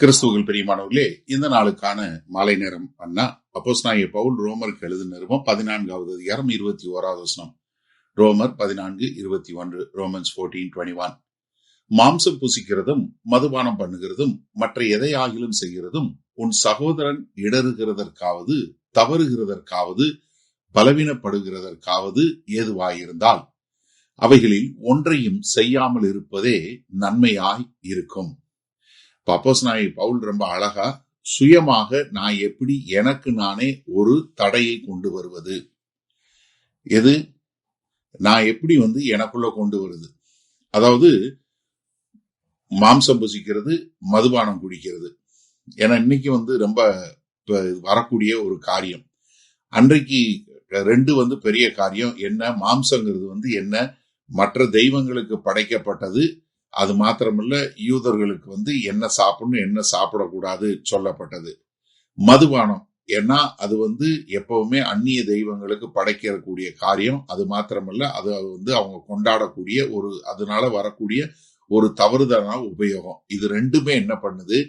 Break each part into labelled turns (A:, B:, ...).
A: கிறிஸ்துவுக்குள் பிரியமானவர்களே, இந்த நாளுக்கான மாலை நேரம் பண்ணா அப்போஸ்தலனாகிய பவுல் ரோமருக்கு எழுதின நிருபம் 14வது அதிகாரம் 21வது வசனம். ரோமர் 14:21. ரோமன்ஸ் 14:21. மாம்சம் புசிக்கிறதும் மதுபானம் பண்ணுகிறதும் மற்ற எதையாகிலும் செய்கிறதும் உன் சகோதரன் இடறுகிறதற்காவது தவறுகிறதற்காவது பலவீனப்படுகிறதற்காவது ஏதுவாயிருந்தால் அவைகளில் ஒன்றையும் செய்யாமல் இருப்பதே நன்மையாய் இருக்கும். அப்போஸ்தலனாகிய பவுல் ரொம்ப அழகா சுயமாக நான் எப்படி எனக்கு நானே ஒரு தடையை கொண்டு வருவது, எது நான் எப்படி எனக்குள்ள கொண்டு வருது, அதாவது மாம்சம் புசிக்கிறது, மதுபானம் குடிக்கிறது. ஏன்னா இன்னைக்கு ரொம்ப வரக்கூடிய ஒரு காரியம். அன்றைக்கு ரெண்டு பெரிய காரியம் என்ன, மாம்சங்கிறது என்ன, மற்ற தெய்வங்களுக்கு படைக்கப்பட்டது. அது மாத்திரமல்ல, யூதர்களுக்கு என்ன சாப்பிடணும் என்ன சாப்பிடக்கூடாது சொல்லப்பட்டது. மதுபானம் ஏன்னா அது எப்பவுமே அந்நிய தெய்வங்களுக்கு படைக்கக்கூடிய காரியம். அது மாத்திரமல்ல, அது அவங்க கொண்டாடக்கூடிய அதனால வரக்கூடிய ஒரு தவறுதலான உபயோகம். இது ரெண்டுமே என்ன பண்ணுது,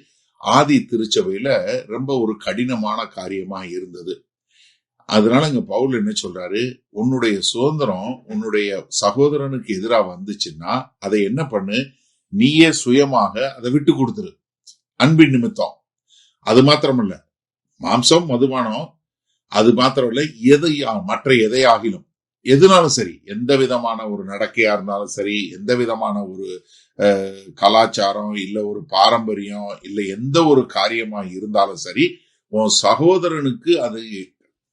A: ஆதி திருச்சபையில ரொம்ப ஒரு கடினமான காரியமா இருந்தது. அதனால இங்க பவுல் என்ன சொல்றாரு, உன்னுடைய சுதந்திரம் உன்னுடைய சகோதரனுக்கு எதிராக வந்துச்சுன்னா அதை என்ன பண்ணு, நீயே சுயமாக அதை விட்டு கொடுத்துரு, அன்பின் நிமித்தம். அது மாத்திரமல்ல, மாம்சம் மதுபானம் அது மாத்திரமல்ல, மற்ற எதையாகிலும் எதுனாலும் சரி, எந்த விதமான ஒரு நடக்கையா இருந்தாலும் சரி, எந்த விதமான ஒரு கலாச்சாரம் இல்ல ஒரு பாரம்பரியம் இல்ல எந்த ஒரு காரியமா இருந்தாலும் சரி, உன் சகோதரனுக்கு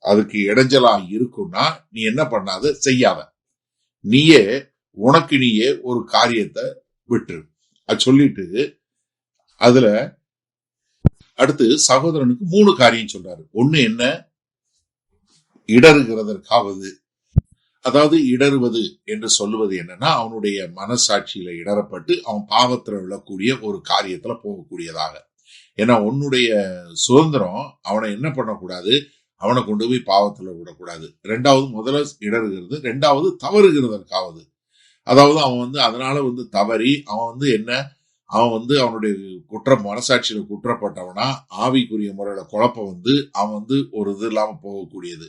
A: அதுக்கு இடைஞ்சலா இருக்கும்னா நீ என்ன பண்ணாத, செய்யாத. நீயே உனக்கு நீயே ஒரு காரியத்தை விட்டுரு. அது சொல்லிட்டு அதுல அடுத்து சகோதரனுக்கு 3 காரியம் சொல்றாரு. ஒண்ணு என்ன, இடறுகிறதற்காவது. அதாவது இடறுவது என்று சொல்லுவது என்னன்னா, அவனுடைய மனசாட்சியில இடரப்பட்டு அவன் பாவத்துல விழக்கூடிய ஒரு காரியத்துல போகக்கூடியதாக. ஏன்னா உன்னுடைய சுதந்திரம் அவனை என்ன பண்ணக்கூடாது, அவனை கொண்டு போய் பாவத்துல விடக்கூடாது. முதல்ல இடறுகிறது, ரெண்டாவது தவறுகிறதற்காவது. அதாவது அவன் அதனால தவறி அவன் என்ன, அவன் அவனுடைய மனசாட்சியில குற்றப்பட்டவனா ஆவிக்குரிய முறையில குழப்பம் அவன் ஒரு இது இல்லாம போகக்கூடியது.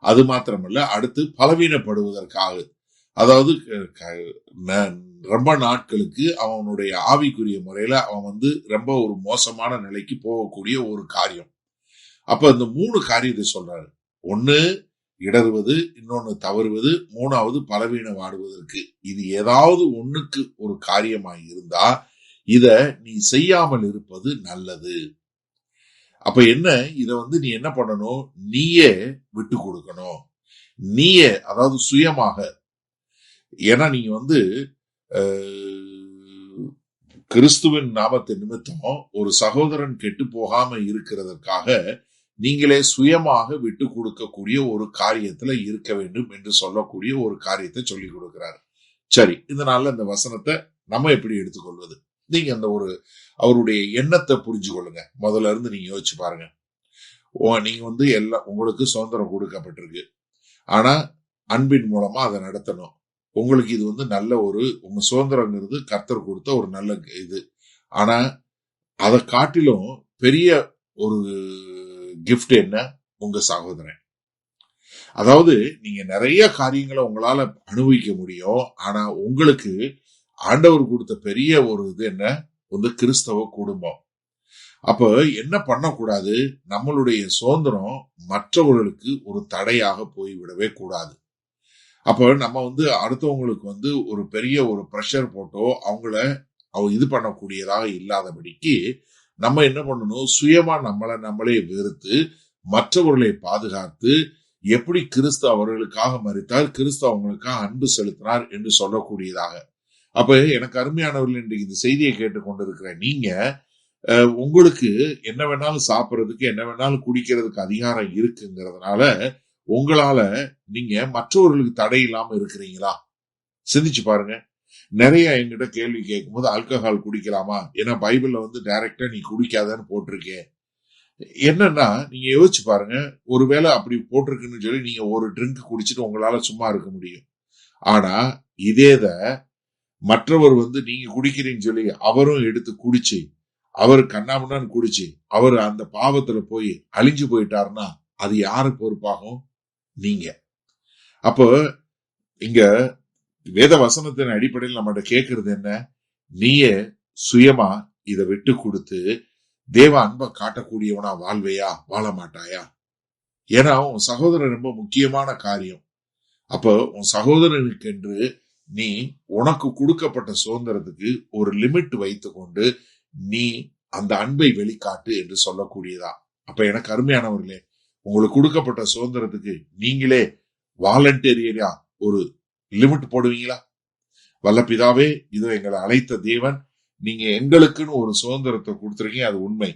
A: அது மாத்திரமல்ல, அடுத்து பலவீனப்படுவதற்காக. அதாவது ரொம்ப நாட்களுக்கு அவனுடைய ஆவிக்குரிய முறையில அவன் ரொம்ப ஒரு மோசமான நிலைக்கு போகக்கூடிய ஒரு காரியம். அப்ப இந்த 3 காரியத்தை சொல்றாரு. ஒண்ணு இடறுவது, இன்னொன்னு தவறுவது, மூணாவது பலவீனம் வாடுவதற்கு. இது ஏதாவது ஒண்ணுக்கு ஒரு காரியமாய் இருந்தா இத நீ செய்யாமல் இருப்பது நல்லது. அப்ப என்ன, இத நீ என்ன பண்ணணும், நீயே விட்டு கொடுக்கணும். நீயே, அதாவது சுயமாக. ஏன்னா நீங்க கிறிஸ்துவின் நாமத்தின் நிமித்தம் ஒரு சகோதரன் கெட்டு போகாம இருக்கிறதற்காக நீங்களே சுயமாக விட்டு கொடுக்கக்கூடிய ஒரு காரியத்துல இருக்க வேண்டும் என்று சொல்லக்கூடிய ஒரு காரியத்தை சொல்லி கொடுக்கிறார். சரி, இதனால இந்த வசனத்தை நம்ம எப்படி எடுத்துக்கொள்வது? நீங்க அவருடைய எண்ணத்தை புரிஞ்சு கொள்ளுங்க. முதல்ல இருந்து நீங்க யோசிச்சு பாருங்க. நீங்க எல்லாம் உங்களுக்கு சுதந்திரம் கொடுக்கப்பட்டிருக்கு. ஆனா அன்பின் மூலமா அதை நடத்தணும். உங்களுக்கு இது நல்ல உங்க சுதந்திரங்கிறது கர்த்தர் கொடுத்த ஒரு நல்ல இது. ஆனா அதை காட்டிலும் பெரிய ஒரு கிஃப்ட் என்ன, உங்க சகோதரன். அதாவது நீங்க நிறைய காரியங்களை உங்களால அனுபவிக்க முடியும். ஆனா உங்களுக்கு ஆண்டவர் கொடுத்த பெரிய ஒரு இது என்ன, கிறிஸ்தவ குடும்பம். அப்ப என்ன பண்ணக்கூடாது, நம்மளுடைய சுதந்திரம் மற்றவர்களுக்கு ஒரு தடையாக போய்விடவே கூடாது. அப்ப நம்ம அடுத்தவங்களுக்கு ஒரு பெரிய ஒரு பிரஷர் போட்டோ அவங்கள இது பண்ணக்கூடியதாக இல்லாதபடிக்கு நம்ம என்ன பண்ணணும், சுயமா நம்மளே வெறுத்து மற்றவர்களை பாதுகாத்து, எப்படி கிறிஸ்து அவர்களுக்காக மரித்தார், கிறிஸ்து அவங்களுக்காக அன்பு செலுத்தினார் என்று சொல்லக்கூடியதாக. அப்ப எனக்கு அருமையானவர்கள், இன்றைக்கு இந்த செய்தியை கேட்டுக்கொண்டிருக்கிற நீங்க உங்களுக்கு என்ன வேணாலும் சாப்பிட்றதுக்கு என்ன வேணாலும் குடிக்கிறதுக்கு அதிகாரம் இருக்குங்கிறதுனால உங்களால நீங்க மற்றவர்களுக்கு தடை இல்லாம இருக்கிறீங்களா? சிந்திச்சு பாருங்க. நிறைய என்கிட்ட கேள்வி கேட்கும்போது ஆல்கஹால் குடிக்கலாமா, ஏன்னா பைபிள்ல டைரக்டா நீ குடிக்காதன்னு போட்டிருக்கேன். என்னன்னா நீங்க யோசிச்சு பாருங்க, ஒருவேளை அப்படி போட்டிருக்குன்னு சொல்லி நீங்க ஒரு ட்ரிங்க் குடிச்சிட்டு உங்களால சும்மா இருக்க முடியும். ஆனா இதேத மற்றவர் நீங்க குடிக்கிறீங்கன்னு சொல்லி அவரும் எடுத்து குடிச்சு அவர் கண்ணாமண்ணான்னு குடிச்சு அவர் அந்த பாவத்துல போய் அழிஞ்சு போயிட்டாருன்னா அது யாரு பொறுப்பாகும்? நீங்க. அப்போ இங்க வேத வசனத்தின் அடிப்படையில் நம்மகிட்ட கேட்கறது என்ன? நீயே சுயமா இதை விட்டு கொடுத்து தேவ அன்பை காட்டக்கூடியவனா வாழ்வையா, வாழ மாட்டாயா? ஏன்னா உன் சகோதரன் ரொம்ப முக்கியமான காரியம். அப்போ உன் சகோதரனுக்கு என்று நீ உனக்கு கொடுக்கப்பட்ட சுதந்திரத்துக்கு ஒரு லிமிட் வைத்து கொண்டு நீ அந்த அன்பை வெளிக்காட்டு என்று சொல்லக்கூடியதா. அப்ப எனக்கு அருமையானவர்களே, உங்களுக்கு கொடுக்கப்பட்ட சுதந்திரத்துக்கு நீங்களே வாலண்டரியா ஒரு லிமிட் போடுவீங்களா? வல்ல பிதாவே, இதோ எங்களை அழைத்த தேவன், நீங்க எங்களுக்குன்னு ஒரு சுதந்திரத்தை கொடுத்துருக்கீங்க, அது உண்மை.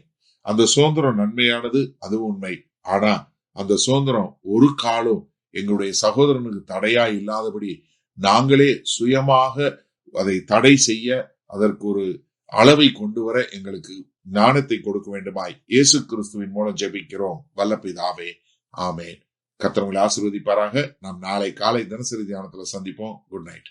A: அந்த சுதந்திரம் நன்மையானது, அது உண்மை. ஆனா அந்த சுதந்திரம் ஒரு காலம் எங்களுடைய சகோதரனுக்கு தடையா இல்லாதபடி நாங்களே சுயமாக அதை தடை செய்ய அதற்கு ஒரு அளவை கொண்டு வர எங்களுக்கு ஞானத்தை கொடுக்க வேண்டுமாய் இயேசு கிறிஸ்துவின் மூலம் ஜெபிக்கிறோம் வல்ல பிதாவே, ஆமென். கர்த்தர் உங்களை ஆசீர்வதிப்பாராக. நாம் நாளை காலை தினசரி தியானத்துல சந்திப்போம். Good night.